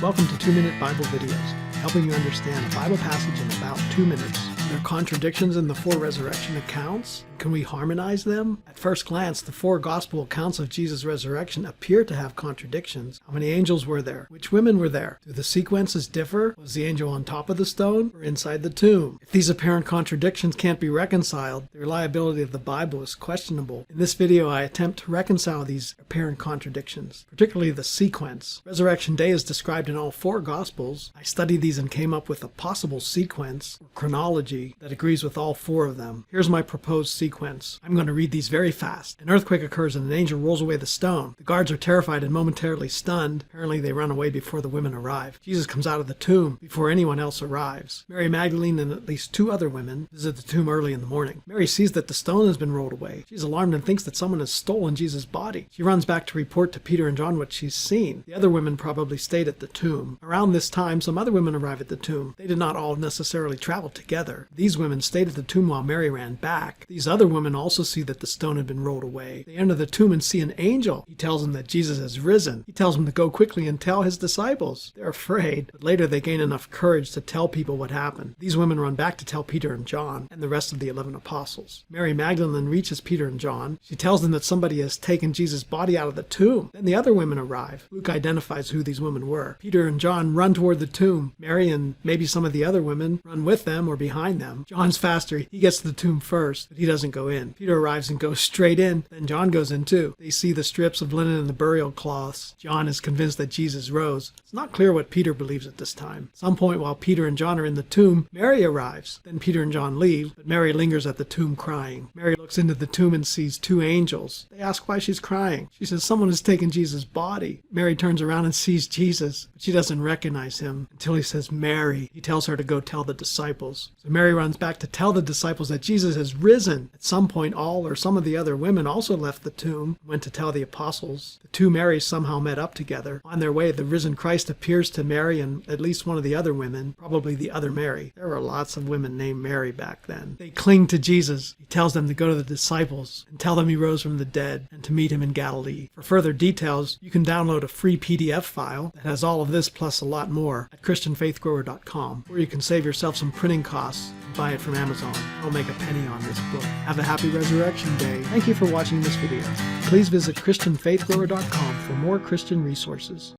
Welcome to 2-Minute Bible Videos, helping you understand a Bible passage in about 2 minutes. Are there contradictions in the 4 resurrection accounts? Can we harmonize them? At first glance, the 4 gospel accounts of Jesus' resurrection appear to have contradictions. How many angels were there? Which women were there? Do the sequences differ? Was the angel on top of the stone or inside the tomb? If these apparent contradictions can't be reconciled, the reliability of the Bible is questionable. In this video, I attempt to reconcile these apparent contradictions, particularly the sequence. Resurrection Day is described in all 4 gospels. I studied these and came up with a possible sequence, or chronology, that agrees with all 4 of them. Here's my proposed sequence. I'm going to read these very fast. An earthquake occurs and an angel rolls away the stone. The guards are terrified and momentarily stunned. Apparently they run away before the women arrive. Jesus comes out of the tomb before anyone else arrives. Mary Magdalene and at least 2 other women visit the tomb early in the morning. Mary sees that the stone has been rolled away. She's alarmed and thinks that someone has stolen Jesus' body. She runs back to report to Peter and John what she's seen. The other women probably stayed at the tomb. Around this time, some other women arrive at the tomb. They did not all necessarily travel together. These women stayed at the tomb while Mary ran back. These other women also see that the stone had been rolled away. They enter the tomb and see an angel. He tells them that Jesus has risen. He tells them to go quickly and tell his disciples. They're afraid, but later they gain enough courage to tell people what happened. These women run back to tell Peter and John and the rest of the 11 apostles. Mary Magdalene reaches Peter and John. She tells them that somebody has taken Jesus' body out of the tomb. Then the other women arrive. Luke identifies who these women were. Peter and John run toward the tomb. Mary and maybe some of the other women run with them or behind them. John's faster. He gets to the tomb first, but he doesn't go in. Peter arrives and goes straight in. Then John goes in too. They see the strips of linen and the burial cloths. John is convinced that Jesus rose. It's not clear what Peter believes at this time. At some point while Peter and John are in the tomb, Mary arrives. Then Peter and John leave, but Mary lingers at the tomb crying. Mary looks into the tomb and sees 2 angels. They ask why she's crying. She says someone has taken Jesus' body. Mary turns around and sees Jesus, but she doesn't recognize him until he says Mary. He tells her to go tell the disciples. So Mary runs back to tell the disciples that Jesus has risen. At some point, all or some of the other women also left the tomb and went to tell the apostles. The 2 Marys somehow met up together. On their way, the risen Christ appears to Mary and at least one of the other women, probably the other Mary. There were lots of women named Mary back then. They cling to Jesus. He tells them to go to the disciples and tell them he rose from the dead and to meet him in Galilee. For further details, you can download a free PDF file that has all of this plus a lot more at christianfaithgrower.com, or you can save yourself some printing costs and buy it from Amazon. I don't make a penny on this book. Have a happy Resurrection Day. Thank you for watching this video. Please visit christianfaithgrower.com for more Christian resources.